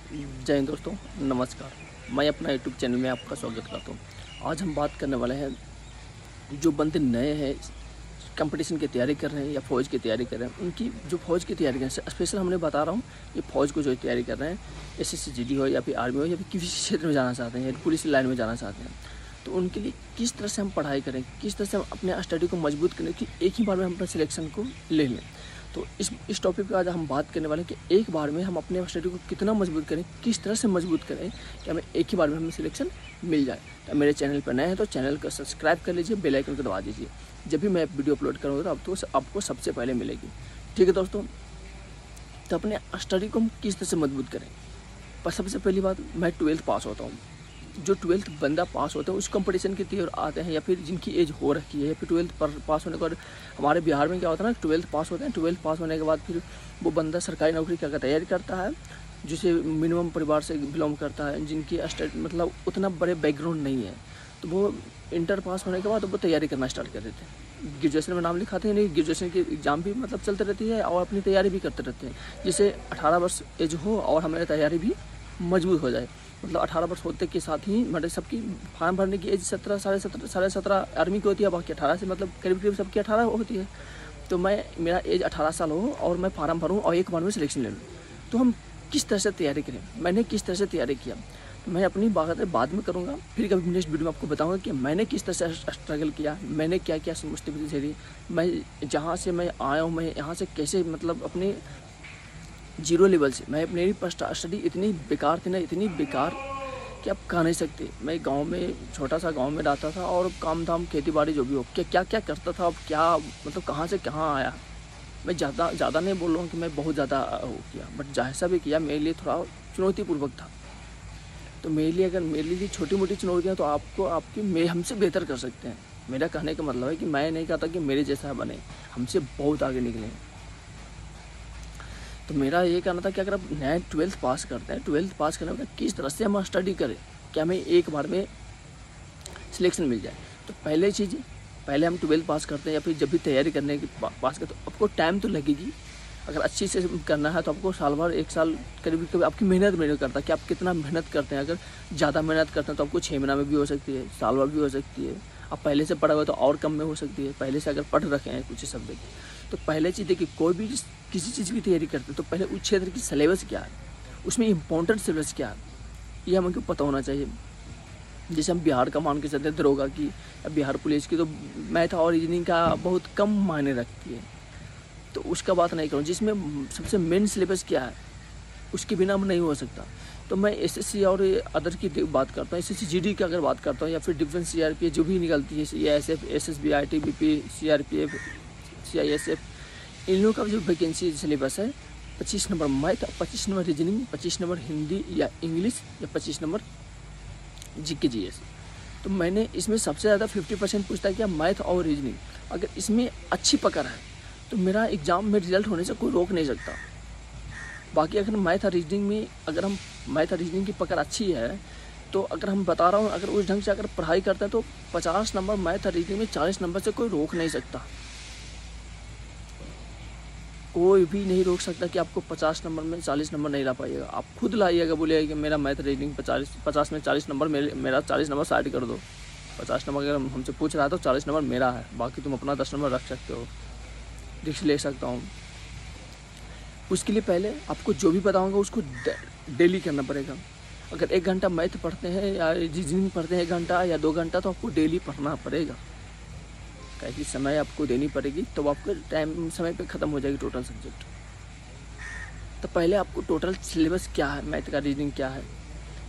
जय हिंद दोस्तों, नमस्कार। मैं अपना यूट्यूब चैनल में आपका स्वागत करता हूँ। आज हम बात करने वाले हैं जो बंदे नए हैं, कंपटीशन की तैयारी कर रहे हैं या फ़ौज की तैयारी कर रहे हैं, उनकी जो फ़ौज की तैयारी कर रहे हैं। स्पेशल हमने बता रहा हूँ ये फ़ौज को जो तैयारी कर रहे हैं, एसएससी जीडी हो या फिर आर्मी हो या फिर किसी क्षेत्र में जाना चाहते हैं या पुलिस लाइन में जाना चाहते हैं, तो उनके लिए किस तरह से हम पढ़ाई करें, किस तरह से हम अपने स्टडी को मजबूत करें कि एक ही बार में हम अपने सिलेक्शन को ले लें। तो इस टॉपिक पर आज हम बात करने वाले हैं कि एक बार में हम अपने स्टडी को कितना मजबूत करें, किस तरह से मजबूत करें कि हमें एक ही बार में हमें सिलेक्शन मिल जाए। तो मेरे चैनल पर नए हैं तो चैनल को सब्सक्राइब कर लीजिए, बेल आइकन को दबा दीजिए। जब भी मैं वीडियो अपलोड करूँगा तो आपको सबसे पहले मिलेगी। ठीक है दोस्तों, तो अपने स्टडी को हम किस तरह से मजबूत करें। पर सबसे पहली बात, मैं 12th पास होता हूँ। जो 12th बंदा पास होता है उस कंपटीशन की तरफ आते हैं, या फिर जिनकी एज हो रखी है या फिर 12th पर पास होने के बाद हमारे बिहार में क्या होता है ना, 12th पास होते हैं। 12th पास होने के बाद फिर वो बंदा सरकारी नौकरी का तैयारी करता है, जिसे मिनिमम परिवार से बिलोंग करता है, जिनकी मतलब उतना बड़े बैकग्राउंड नहीं है, तो वो इंटर पास होने के बाद वो तैयारी करना स्टार्ट कर देते हैं। ग्रेजुएशन में नाम लिखाते हैं, नहीं ग्रेजुएशन की एग्ज़ाम भी मतलब चलते रहती है और अपनी तैयारी भी करते रहते हैं, जिससे 18 वर्ष एज हो और हमारी तैयारी भी मजबूत हो जाए। मतलब 18 वर्ष होते के साथ ही मतलब सबकी फॉर्म भरने की एज 17 साढ़े 17 आर्मी की होती है, बाकी 18 से मतलब करीब सबकी 18 होती है। तो मेरा एज 18 साल हो और मैं फार्म भरूँ और एक बार में सिलेक्शन ले लूँ, तो हम किस तरह से तैयारी करें, मैंने किस तरह से तैयारी किया, तो मैं अपनी बात बाद में करूँगा। फिर कभी नेक्स्ट वीडियो में आपको बताऊँगा कि मैंने किस तरह से स्ट्रगल किया, मैंने क्या क्या मुश्किलें झेली, मैं जहाँ से मैं आया हूँ, मैं यहाँ से कैसे मतलब अपने जीरो लेवल से मेरी स्टडी इतनी बेकार थी ना, इतनी बेकार कि आप कह नहीं सकते। मैं गांव में, छोटा सा गांव में रहता था और काम धाम खेती बाड़ी जो भी हो क्या क्या करता था, अब क्या मतलब कहाँ से कहाँ आया। मैं ज़्यादा नहीं बोल रहा हूँ कि मैं बहुत ज़्यादा वो किया, बट जैसा भी किया मेरे लिए थोड़ा चुनौतीपूर्वक था। तो मेरे लिए छोटी मोटी चुनौतियाँ तो आपकी हमसे बेहतर कर सकते हैं। मेरा कहने का मतलब है कि मैं नहीं कहता कि मेरे जैसा बने, हमसे बहुत आगे निकले। तो मेरा ये कहना था कि अगर आप नए 12th पास करते हैं, 12th पास करने के बाद किस तरह से हम स्टडी करें कि हमें एक बार में सिलेक्शन मिल जाए। तो पहले हम 12th पास करते हैं या फिर जब भी तैयारी करने की पास करते हैं, तो आपको टाइम तो लगेगी। अगर अच्छी से करना है तो आपको साल भर, एक साल करीब आपकी मेहनत करता है कि आप कितना मेहनत करते हैं। अगर ज़्यादा मेहनत करते हैं तो आपको 6 महीना में भी हो सकती है, साल भर भी हो सकती है। आप पहले से पढ़ा हुआ तो और कम में हो सकती है, पहले से अगर पढ़ रखे हैं कुछ सब्जेक्ट। तो पहले चीज़ देखिए, कोई भी किसी चीज़ की तैयारी करते हैं तो पहले उस क्षेत्र की सिलेबस क्या है, उसमें इम्पोर्टेंट सिलेबस क्या है, ये हमको पता होना चाहिए। जैसे हम बिहार का मान के चलते हैं, दरोगा की या बिहार पुलिस की, तो मैथ और रीजनिंग का बहुत कम मायने रखती है, तो उसका बात नहीं करूँ। जिसमें सबसे मेन सिलेबस क्या है उसके बिना हम नहीं हो सकता। तो मैं एसएससी और अदर की बात करता हूँ, एसएससी जीडी की अगर बात करता हूँ, या फिर डिफेंस सीआरपीएफ जो भी निकलती है, CISF, SSB, ITBP, CRPF, CISF, इन लोगों का जो वैकेंसी सिलेबस है 25 number math, 25 number reasoning, 25 number Hindi या इंग्लिश, या 25 नंबर जीके जीएस। तो मैंने इसमें सबसे ज़्यादा 50% पूछता है कि मैथ और रीजनिंग, अगर इसमें अच्छी पकड़ है तो मेरा एग्ज़ाम में रिजल्ट होने से कोई रोक नहीं सकता। बाकी अगर मैथ और रीजनिंग में, अगर हम मैथ और रीजनिंग की पकड़ अच्छी है, तो अगर हम बता रहा हूँ, अगर उस ढंग से अगर पढ़ाई करते हैं तो 50 नंबर मैथ और रीजनिंग में 40 नंबर से कोई रोक नहीं सकता। कोई भी नहीं रोक सकता कि आपको 50 नंबर में 40 नंबर नहीं ला पाइएगा। आप खुद लाइएगा, बोलिएगा कि मेरा मैथ रीडिंग 50 में 40 नंबर, मेरा 40 नंबर साइड कर दो। 50 नंबर अगर हमसे पूछ रहा है तो 40 नंबर मेरा है, बाकी तुम अपना 10 नंबर रख सकते हो, रिस्क ले सकता हूँ। उसके लिए पहले आपको जो भी बताऊँगा उसको डेली करना पड़ेगा। अगर 1 घंटा मैथ पढ़ते हैं या रीजनिंग पढ़ते हैं 1 घंटा या 2 घंटा, तो आपको डेली पढ़ना पड़ेगा। कैसी समय आपको देनी पड़ेगी, तो आपके टाइम समय पे ख़त्म हो जाएगी टोटल सब्जेक्ट। तो पहले आपको टोटल सिलेबस क्या है, मैथ का, रीजनिंग क्या है।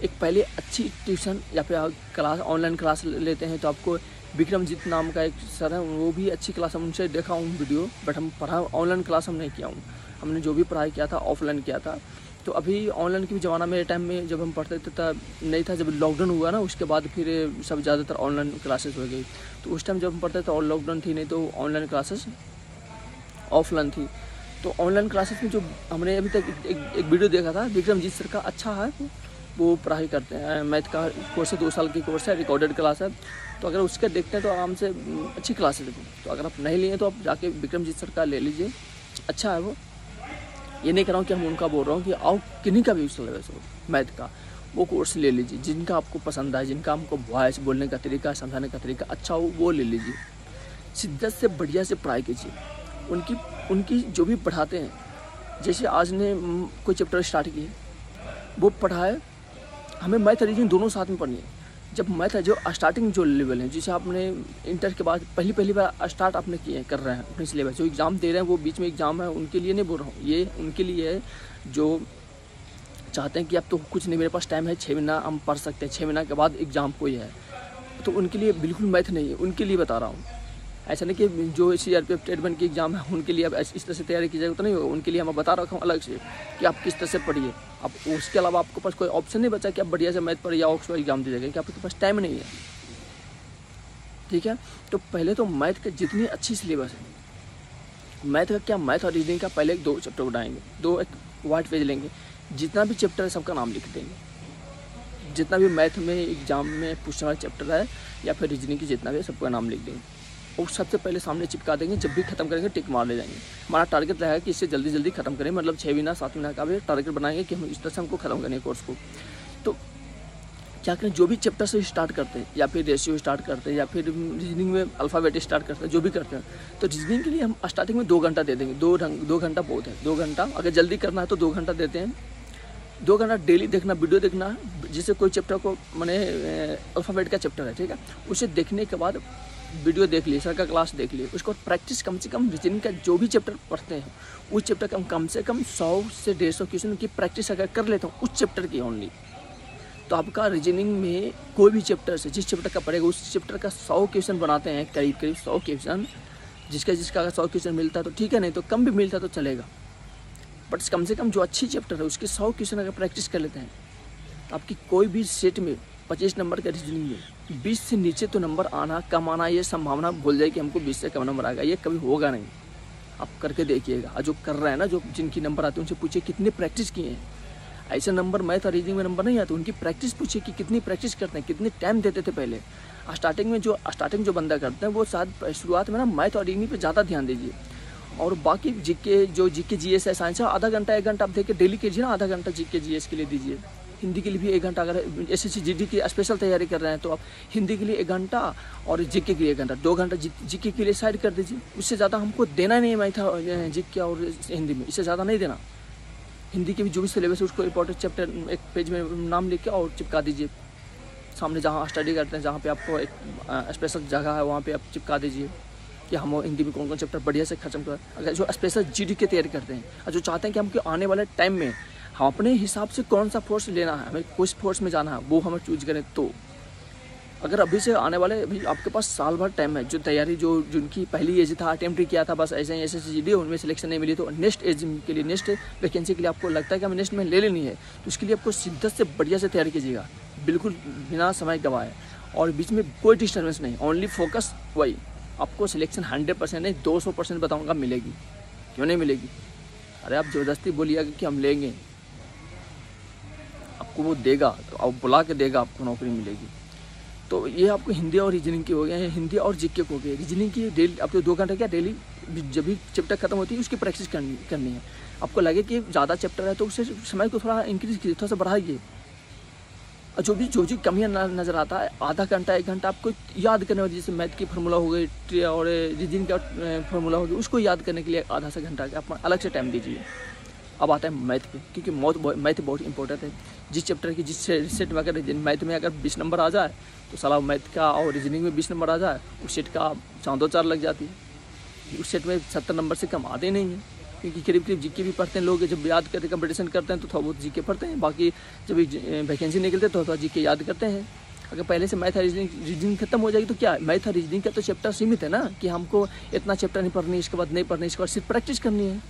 एक पहले अच्छी ट्यूशन या फिर क्लास, ऑनलाइन क्लास लेते हैं तो आपको विक्रमजीत नाम का एक सर है, वो भी अच्छी क्लास, हम उनसे देखा हूँ वीडियो, बट हम पढ़ा ऑनलाइन क्लास हम नहीं किया हूँ। हमने जो भी पढ़ाई किया था ऑफलाइन किया था। तो अभी ऑनलाइन की भी ज़माना, मेरे टाइम में जब हम पढ़ते थे तब नहीं था, जब लॉकडाउन हुआ ना उसके बाद फिर सब ज़्यादातर ऑनलाइन क्लासेस हो गई। तो उस टाइम जब हम पढ़ते थे और लॉकडाउन थी, नहीं तो ऑनलाइन क्लासेस ऑफलाइन थी। तो ऑनलाइन क्लासेस में जो हमने अभी तक एक वीडियो देखा था, विक्रमजीत सर का, अच्छा है, वो पढ़ाई करते हैं, मैथ का कोर्स है, 2 साल की कोर्स है, रिकॉर्डेड क्लास है। तो अगर उसके देखते हैं तो आराम से अच्छी क्लास है। तो अगर आप नहीं लिए तो आप जाके विक्रमजीत सर का ले लीजिए, अच्छा है वो। ये नहीं कर रहा हूँ कि हम उनका बोल रहा हूँ कि आओ किन्हीं का भी सिलेबस हो मैथ का, वो कोर्स ले लीजिए जिनका आपको पसंद आए, जिनका हमको वॉइस बोलने का तरीका, समझाने का तरीका अच्छा हो वो ले लीजिए। शिद्दत से बढ़िया से पढ़ाई कीजिए। उनकी जो भी पढ़ाते हैं, जैसे आज ने कोई चैप्टर स्टार्ट किए, वो पढ़ाए, हमें मैथ रीजनिंग दोनों साथ में पढ़नी है। जब मैथ है जो स्टार्टिंग जो लेवल है, जिसे आपने इंटर के बाद पहली बार स्टार्ट आपने किए कर रहे हैं अपने सिलेबस, जो एग्ज़ाम दे रहे हैं वो बीच में एग्ज़ाम है, उनके लिए नहीं बोल रहा हूँ, ये उनके लिए है जो चाहते हैं कि अब तो कुछ नहीं, मेरे पास टाइम है 6 महीना हम पढ़ सकते हैं, 6 महीना के बाद एग्ज़ाम कोई है, तो उनके लिए बिल्कुल मैथ नहीं है, उनके लिए बता रहा हूँ। ऐसा नहीं कि जो CRPF स्टेट बैंक की एग्ज़ाम है उनके लिए अब इस तरह से तैयारी की जाएगी तो नहीं होगा, उनके लिए मैं बता रखा हूँ अलग से कि आप किस तरह से पढ़िए। अब उसके अलावा आपके पास कोई ऑप्शन नहीं बचा कि आप बढ़िया से मैथ पढ़िए या ऑक्सफोर्ड एग्जाम दे जाएगा, कि आपके पास टाइम नहीं है। ठीक है, तो पहले तो मैथ का जितनी अच्छी सिलेबस है, मैथ का क्या, मैथ और रीजनिंग का पहले 2 चैप्टर बनाएंगे, 2 एक वाइट पेज लेंगे, जितना भी चैप्टर है सबका नाम लिख देंगे, जितना भी मैथ में एग्जाम में पूछने वाला चैप्टर है या फिर रीजनिंग की जितना भी सबका नाम लिख देंगे और सबसे पहले सामने चिपका देंगे। जब भी खत्म करेंगे टिक मार ले जाएंगे। हमारा टारगेट रहेगा कि इससे जल्दी खत्म करें, मतलब 6 महीना 7 महीना का भी टारगेट बनाएंगे कि हम इस तरह से हमको खत्म करने कोर्स को। तो क्या करें, जो भी चैप्टर से स्टार्ट करते हैं या फिर रेशियो स्टार्ट करते हैं या फिर रीजनिंग में अल्फ़ाबेट स्टार्ट करते हैं, जो भी करते हैं, तो रीजनिंग के लिए हम स्टार्टिंग में 2 घंटा दे देंगे। 2 घंटा बहुत है, 2 घंटा अगर जल्दी करना है तो 2 घंटा देते हैं। 2 घंटा डेली देखना, वीडियो देखना, जिससे कोई चैप्टर को मैंने अल्फ़ाबेट का चैप्टर है, ठीक है, उसे देखने के बाद वीडियो देख लिए, सर का क्लास देख लिए, उसको प्रैक्टिस कम से कम रीजनिंग का जो भी चैप्टर पढ़ते हैं उस चैप्टर का कम से कम 100 से 150 क्वेश्चन की प्रैक्टिस अगर कर लेता हूँ उस चैप्टर की ओनली, तो आपका रीजनिंग में कोई भी चैप्टर से जिस चैप्टर का पढ़ेगा उस चैप्टर का 100 क्वेश्चन बनाते हैं, करीब 100 क्वेश्चन, जिसका अगर 100 क्वेश्चन मिलता है तो ठीक है, नहीं तो कम भी मिलता तो चलेगा, बट कम से कम जो अच्छी चैप्टर है उसके 100 क्वेश्चन अगर प्रैक्टिस कर लेते हैं, आपकी कोई भी सेट में 25 नंबर का रीजनिंग में 20 से नीचे तो नंबर आना, कम आना, ये संभावना भूल जाए कि हमको 20 से कम नंबर आएगा, ये कभी होगा नहीं। आप करके देखिएगा, जो कर रहे हैं ना, जो जिनकी नंबर आते हैं उनसे पूछिए कितने प्रैक्टिस किए हैं। ऐसे नंबर मैथ और रीजनिंग में नंबर नहीं आते, उनकी प्रैक्टिस पूछिए कि कितनी प्रैक्टिस करते हैं, कितने टाइम देते थे पहले। स्टार्टिंग जो बंदा करते हैं वो शायद शुरुआत में ना मैथ और रीजनिंग पर ज़्यादा ध्यान दीजिए, और बाकी जीके GS है, साइंस है, आधा घंटा 1 घंटा आप देख के डेली कीजिए ना, आधा घंटा GK GS के लिए दीजिए। हिंदी के लिए भी 1 घंटा, अगर SSC GD की स्पेशल तैयारी कर रहे हैं तो आप हिंदी के लिए 1 घंटा और GK के लिए 1 घंटा, 2 घंटा GK के लिए साइड कर दीजिए। उससे ज़्यादा हमको देना नहीं है मैथ GK और हिंदी में, इससे ज़्यादा नहीं देना। हिंदी के भी जो भी सिलेबस है उसको इंपॉर्टेंट चैप्टर एक पेज में नाम लिख के और चिपका दीजिए सामने, जहाँ स्टडी करते हैं, जहाँ पे आपको एक स्पेशल जगह है वहाँ पे आप चिपका दीजिए कि हम हिंदी में कौन चैप्टर बढ़िया से खत्म करें। अगर जो स्पेशल GD की तैयारी करते हैं और जो चाहते हैं कि हमको आने वाले टाइम में हम अपने हिसाब से कौन सा फोर्स लेना है, हमें किस फोर्स में जाना है वो हमें चूज करें, तो अगर अभी से आने वाले अभी आपके पास साल भर टाइम है, जो तैयारी जिनकी पहली एज था, अटेम्प्ट किया था, बस ऐसे ही SSC GD उनमें सिलेक्शन नहीं मिली, तो नेक्स्ट एज के लिए, नेक्स्ट वैकेंसी के लिए आपको लगता है कि हमें नेक्स्ट में ले लेनी है, तो उसके लिए आपको शिद्दत से बढ़िया से तैयारी कीजिएगा, बिल्कुल बिना समय गवाए, और बीच में कोई डिस्टर्बेंस नहीं, ओनली फोकस वही। आपको सिलेक्शन 100% नहीं 200% बताऊँगा मिलेगी। क्यों नहीं मिलेगी? अरे आप ज़बरदस्ती बोलिएगा कि हम लेंगे, आपको वो देगा, तो आप बुला के देगा, आपको नौकरी मिलेगी। तो ये आपको हिंदी और रीजनिंग की हो गया, हिंदी और GK को हो गया। रीजनिंग की डेली आप तो 2 घंटे क्या डेली जब भी चैप्टर खत्म होती है उसकी प्रैक्टिस करनी है। आपको लगे कि ज़्यादा चैप्टर है तो उससे समय को थोड़ा इंक्रीज कीजिए, थोड़ा सा बढ़ाइए। और जो भी कमियाँ नज़र आता है, आधा घंटा 1 घंटा आपको याद करने वाली, जैसे मैथ की फार्मूला हो गई और रीजनिंग का फार्मूला हो गया, उसको याद करने के लिए आधा से घंटा आप अलग से टाइम दीजिए। अब आता है मैथ पे, क्योंकि मैथ बहुत इंपॉर्टेंट है। जिस चैप्टर की जिस सेट में अगर मैथ में अगर 20 नंबर आ जाए तो साला मैथ का और रीजनिंग में 20 नंबर आ जाए, उस सेट का 4 लग जाती है। उस सेट में 70 नंबर से कम आते नहीं हैं, क्योंकि करीब GK भी पढ़ते हैं लोग, जब याद करते कंपटीशन करते हैं तो थोड़ा बहुत GK पढ़ते हैं, बाकी जब वैकेंसी निकलते हैं तो थोड़ा GK याद करते हैं। अगर पहले से मैथ और रीजनिंग खत्म हो जाएगी तो क्या, मैथ और रीजनिंग का तो चैप्टर सीमित है ना, कि हमको इतना चैप्टर नहीं पढ़नी, इसके बाद नहीं पढ़नी, इसके बाद सिर्फ प्रैक्टिस करनी है।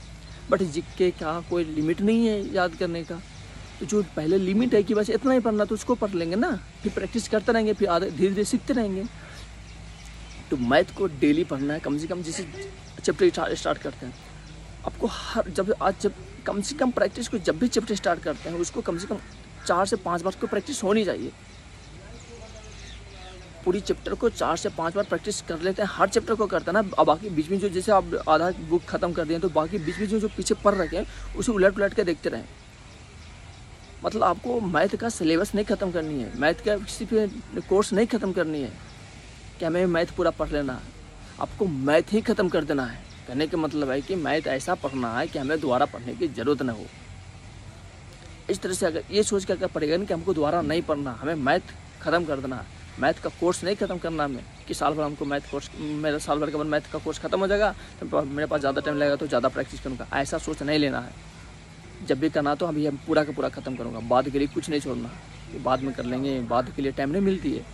बट GK का कोई लिमिट नहीं है याद करने का, तो जो पहले लिमिट है कि बस इतना ही पढ़ना, तो उसको पढ़ लेंगे ना, फिर प्रैक्टिस करते रहेंगे, फिर आगे धीरे धीरे सीखते रहेंगे। तो मैथ को डेली पढ़ना है, कम से कम जैसे चैप्टर स्टार्ट करते हैं आपको जब कम से कम प्रैक्टिस को, जब भी चैप्टर स्टार्ट करते हैं उसको कम से कम 4 से 5 बार को प्रैक्टिस होनी चाहिए। पूरी चैप्टर को 4 से 5 बार प्रैक्टिस कर लेते हैं, हर चैप्टर को करते हैं ना। अब बाकी बीच में जो, जैसे आप आधा बुक खत्म कर दिए तो बाकी बीच में जो पीछे पढ़ रखे हैं उसे उलट उलट के देखते रहें। मतलब आपको मैथ का सिलेबस नहीं ख़त्म करनी है, मैथ का किसी पे कोर्स नहीं ख़त्म करनी है कि हमें मैथ पूरा पढ़ लेना है, आपको मैथ ही ख़त्म कर देना है। कहने का मतलब है कि मैथ ऐसा पढ़ना है कि हमें दोबारा पढ़ने की ज़रूरत न हो। इस तरह से अगर ये सोच कर पड़ेगा ना कि हमको दोबारा नहीं पढ़ना, हमें मैथ ख़त्म कर देना है, मैथ का कोर्स नहीं ख़त्म करना हमें कि साल भर हमको मैथ कोर्स, मेरा साल भर के बाद मैथ का कोर्स ख़त्म हो जाएगा तो मेरे पास ज़्यादा टाइम लगेगा तो ज़्यादा प्रैक्टिस करूँगा। ऐसा सोच नहीं लेना है। जब भी करना तो अभी हम पूरा का पूरा ख़त्म करूँगा, बाद के लिए कुछ नहीं छोड़ना कि बाद में कर लेंगे, बाद के लिए टाइम नहीं मिलती है।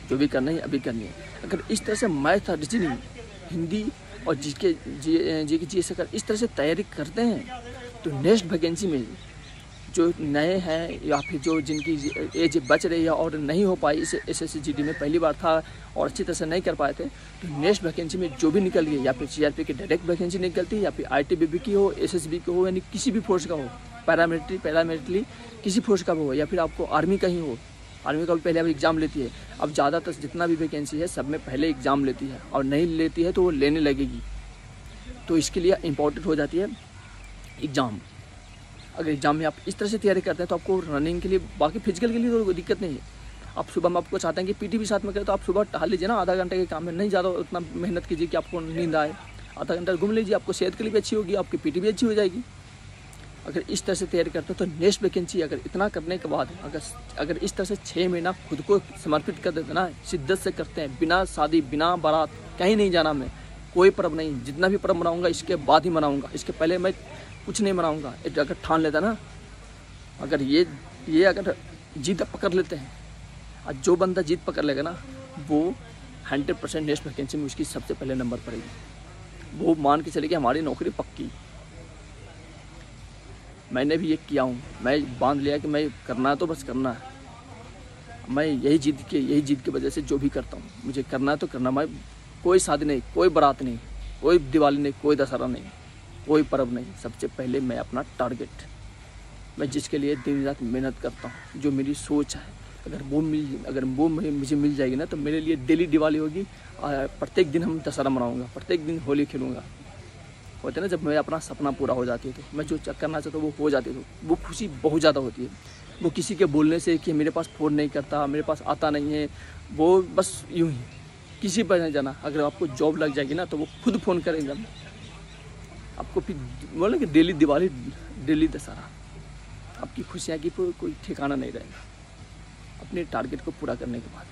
जो भी करना है अभी करनी है। अगर इस तरह से मैथ, रीजनिंग, हिंदी और जी से अगर इस तरह से तैयारी करते हैं तो नेक्स्ट वैकेंसी में जो नए हैं या फिर जो जिनकी एज बच रही है और नहीं हो पाई इस SSC GD में पहली बार था और अच्छी तरह से नहीं कर पाए थे, तो नेक्स्ट वैकेंसी में जो भी निकल गई, या फिर CRP की डायरेक्ट वैकेंसी निकलती है या फिर ITBP की हो, SSB की हो, यानी किसी भी फोर्स का हो, पैरामिलिट्री किसी फोर्स का भी हो, या फिर आपको आर्मी का ही हो, आर्मी का भी पहले अब एग्ज़ाम लेती है। अब ज़्यादातर जितना भी वैकेंसी है सब में पहले एग्ज़ाम लेती है और नहीं लेती है तो वो लेने लगेगी। तो इसके लिए इम्पोर्टेंट हो जाती है एग्ज़ाम। अगर एग्ज़ाम में आप इस तरह से तैयारी करते हैं तो आपको रनिंग के लिए, बाकी फिजिकल के लिए तो दिक्कत नहीं है। आप सुबह में आपको चाहते हैं कि PT भी साथ में करें तो आप सुबह टहल लीजिए ना, आधा घंटे के काम में नहीं ज़्यादा उतना मेहनत कीजिए कि आपको नींद आए, आधा घंटा घूम लीजिए, आपको सेहत के लिए भी अच्छी होगी, आपकी PT भी अच्छी हो जाएगी। अगर इस तरह से तैयारी करते हैं तो नेक्स्ट वैकेंसी अगर इतना करने के बाद अगर इस तरह से 6 महीना खुद को समर्पित कर देते ना, शिद्दत से करते हैं, बिना शादी बिना बारात कहीं नहीं जाना, मैं कोई पर्व नहीं, जितना भी पर्व मनाऊंगा इसके बाद ही मनाऊंगा, इसके पहले मैं कुछ नहीं मनाऊंगा। अगर ठान लेता ना, अगर ये अगर जीत पकड़ लेते हैं, और जो बंदा जीत पकड़ लेगा ना वो 100% नेक्स्ट वैकेंसी में उसकी सबसे पहले नंबर पड़ेगी। वो मान के चले कि हमारी नौकरी पक्की। मैंने भी ये किया हूँ, मैं बांध लिया कि मैं करना है तो बस करना है। मैं यही जीत की वजह से जो भी करता हूँ, मुझे करना है तो करना। मैं कोई शादी नहीं, कोई बारात नहीं, कोई दिवाली नहीं, कोई दशहरा नहीं, कोई पर्व नहीं, सबसे पहले मैं अपना टारगेट, मैं जिसके लिए दिन रात मेहनत करता हूँ, जो मेरी सोच है, अगर वो मुझे मिल जाएगी ना तो मेरे लिए डेली दिवाली होगी, प्रत्येक दिन हम दशहरा मनाऊँगा, प्रत्येक दिन होली खेलूँगा। होते ना जब मैं अपना सपना पूरा हो जाती है तो मैं जो करना चाहता हूँ वो हो जाती है तो वो खुशी बहुत ज़्यादा होती है। वो किसी के बोलने से कि मेरे पास फ़ोन नहीं करता, मेरे पास आता नहीं है, वो बस यूँ ही किसी पर नहीं जाना। अगर आपको जॉब लग जाएगी ना तो वो खुद फ़ोन करेंगे आपको, फिर बोले कि डेली दिवाली डेली दशहरा, आपकी खुशियाँ की कोई ठिकाना नहीं रहेगा अपने टारगेट को पूरा करने के बाद।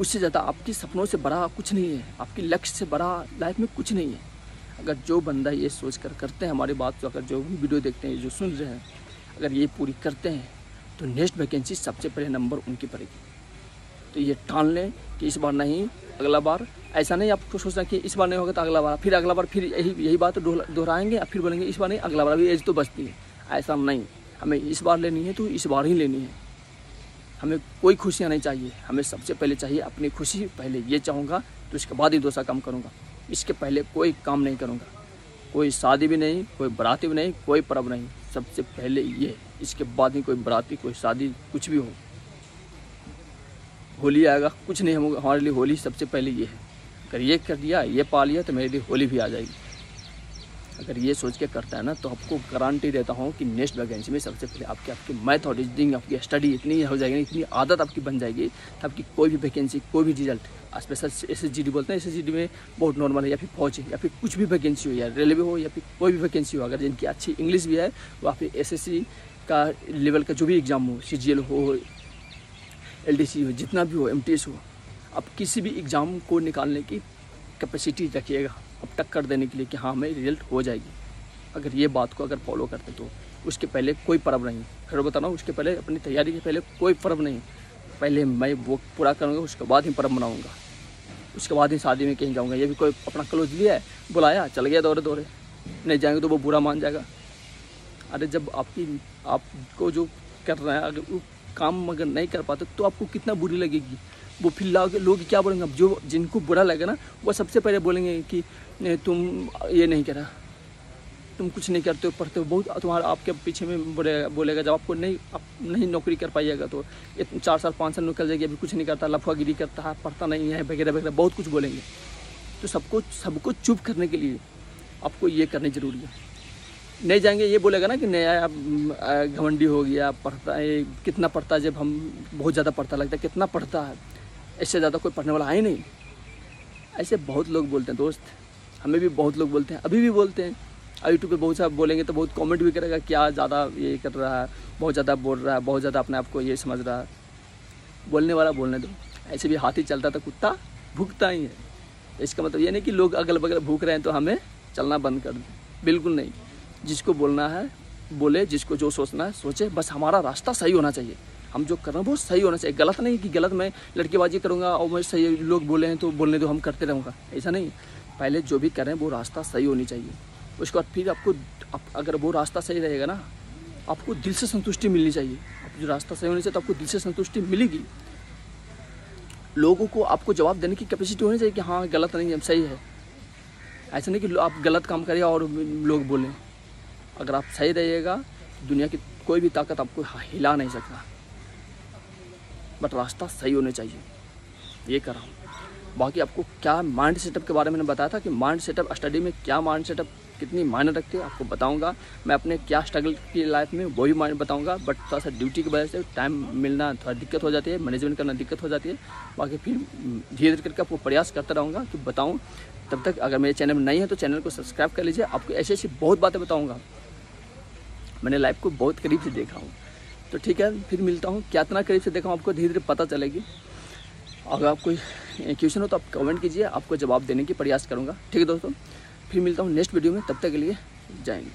उससे ज़्यादा आपके सपनों से बड़ा कुछ नहीं है, आपके लक्ष्य से बड़ा लाइफ में कुछ नहीं है। अगर जो बंदा ये सोच कर करते हैं हमारी बात, तो अगर जो भी वीडियो देखते हैं, जो सुन रहे हैं, अगर ये पूरी करते हैं तो नेक्स्ट वैकेंसी सबसे पहले नंबर उनकी पड़ेगी। तो ये ठान लें कि इस बार नहीं, अगला बार। ऐसा नहीं आपको सोचना कि इस बार नहीं होगा तो अगला बार फिर यही बात दोहराएंगे और फिर बोलेंगे इस बार नहीं, अगला बार भी एज तो बचती है। ऐसा नहीं, हमें इस बार लेनी है तो इस बार ही लेनी है। हमें कोई खुशियाँ नहीं चाहिए, हमें सबसे पहले चाहिए अपनी खुशी। पहले ये चाहूँगा तो इसके बाद ही दूसरा काम करूँगा, इसके पहले कोई काम नहीं करूँगा। कोई शादी भी नहीं, कोई बराती भी नहीं, कोई पर्व नहीं, सबसे पहले ये, इसके बाद ही कोई बराती, कोई शादी, कुछ भी हो। होली आएगा, कुछ नहीं होगा हमारे लिए, होली सबसे पहले ये है। अगर ये कर दिया, ये पा लिया तो मेरे लिए होली भी आ जाएगी। अगर ये सोच के करता है ना तो आपको गारंटी देता हूँ कि नेक्स्ट वैकेंसी में सबसे पहले आपकी मैथ और रीजनिंग, आपकी स्टडी इतनी हो जाएगी, इतनी आदत आपकी बन जाएगी, तो आपकी कोई भी वैकेंसी, कोई भी रिजल्ट, स्पेशल SSGD बोलते हैं, SSGD में बहुत नॉर्मल है, या फिर फौज है, या फिर कुछ भी वैकेंसी हो, या रेलवे हो, या फिर कोई भी वैकेंसी हो, अगर जिनकी अच्छी इंग्लिश भी है, वो फिर SSC का लेवल का जो भी एग्ज़ाम हो, CGL हो, LDC हो, जितना भी हो, MTS हो, आप किसी भी एग्ज़ाम को निकालने की कैपेसिटी रखिएगा अब टक्कर देने के लिए कि हाँ हमें रिजल्ट हो जाएगी। अगर ये बात को अगर फॉलो करते तो उसके पहले कोई पर्व नहीं, फिर बता रहा हूँ, उसके पहले अपनी तैयारी के पहले कोई पर्व नहीं। पहले मैं वो पूरा करूँगा, उसके बाद ही पर्व मनाऊँगा, उसके बाद ही शादी में कहीं जाऊँगा। ये भी कोई अपना क्लोज लिया है, बुलाया, चल गया दौरे नहीं जाएंगे तो वो बुरा मान जाएगा। अरे जब आपको जो कर रहे हैं अगर वो काम अगर नहीं कर पाते तो आपको कितना बुरी लगेगी। वो फिर लोग क्या बोलेंगे, अब जो जिनको बुरा लगे ना वो सबसे पहले बोलेंगे कि तुम ये नहीं करा, तुम कुछ नहीं करते हो, पढ़ते हो बहुत, तुम्हारा आपके पीछे में बोलेगा जब आपको नहीं नौकरी कर पाइएगा तो 4 साल 5 साल निकल जाएगी, अभी कुछ नहीं करता, लफुआगिरी करता है, पढ़ता नहीं है, वगैरह वगैरह बहुत कुछ बोलेंगे। तो सबको चुप करने के लिए आपको ये करनी ज़रूरी है। नहीं जाएंगे, ये बोलेगा ना कि नया घमंडी हो गया, पढ़ता है, कितना पढ़ता है, जब हम बहुत ज़्यादा पढ़ता लगता है, कितना पढ़ता है, इससे ज़्यादा कोई पढ़ने वाला है ही नहीं। ऐसे बहुत लोग बोलते हैं दोस्त, हमें भी बहुत लोग बोलते हैं, अभी भी बोलते हैं। यूट्यूब पे बहुत सारा बोलेंगे तो बहुत कमेंट भी करेगा, क्या ज़्यादा ये कर रहा है, बहुत ज़्यादा बोल रहा है, बहुत ज़्यादा अपने आप को ये समझ रहा है। बोलने वाला बोलने दो, ऐसे भी हाथी चलता तो कुत्ता भूखता ही है। इसका मतलब ये नहीं कि लोग अगल बगल भूख रहे हैं तो हमें चलना बंद कर दें, बिल्कुल नहीं। जिसको बोलना है बोले, जिसको जो सोचना है सोचे, बस हमारा रास्ता सही होना चाहिए। हम जो कर रहे हैं वो सही होना चाहिए, गलत नहीं कि गलत मैं लड़केबाजी करूँगा और मैं सही, लोग बोले हैं तो बोलने दो, हम करते रहूँगा, ऐसा नहीं। पहले जो भी करें वो रास्ता सही होनी चाहिए, उसके बाद फिर आपको अगर वो रास्ता सही रहेगा ना, आपको दिल से संतुष्टि मिलनी चाहिए। जो रास्ता सही होने से तो आपको दिल से संतुष्टि मिलेगी। लोगों को आपको जवाब देने की कैपेसिटी होनी चाहिए कि हाँ गलत नहीं है, सही है। ऐसा नहीं कि आप गलत काम करिए और लोग बोलें। अगर आप सही रहिएगा, दुनिया की कोई भी ताकत आपको हिला नहीं सकता, बट रास्ता सही होने चाहिए, ये कर रहा हूँ। बाकी आपको क्या माइंड सेटअप के बारे में बताया था कि माइंड सेटअप स्टडी में क्या माइंड सेटअप कितनी मायने रखती है, आपको बताऊंगा। मैं अपने क्या स्ट्रगल की लाइफ में वही माइंड बताऊंगा, बट थोड़ा सा ड्यूटी की वजह से टाइम मिलना थोड़ा दिक्कत हो जाती है, मैनेजमेंट करना दिक्कत हो जाती है। बाकी फिर धीरे धीरे करके आपको प्रयास करता रहूँगा कि बताऊँ। तब तक अगर मेरे चैनल में नहीं है तो चैनल को सब्सक्राइब कर लीजिए, आपको ऐसी ऐसी बहुत बातें बताऊँगा। मैंने लाइफ को बहुत करीब से देखा हूँ, तो ठीक है, फिर मिलता हूँ। क्या इतना करीब से देखा हूँ आपको धीरे धीरे पता चलेगी। अगर आप कोई क्वेश्चन हो तो आप कमेंट कीजिए, आपको जवाब देने की प्रयास करूँगा। ठीक है दोस्तों, फिर मिलता हूँ नेक्स्ट वीडियो में, तब तक के लिए जय हिंद।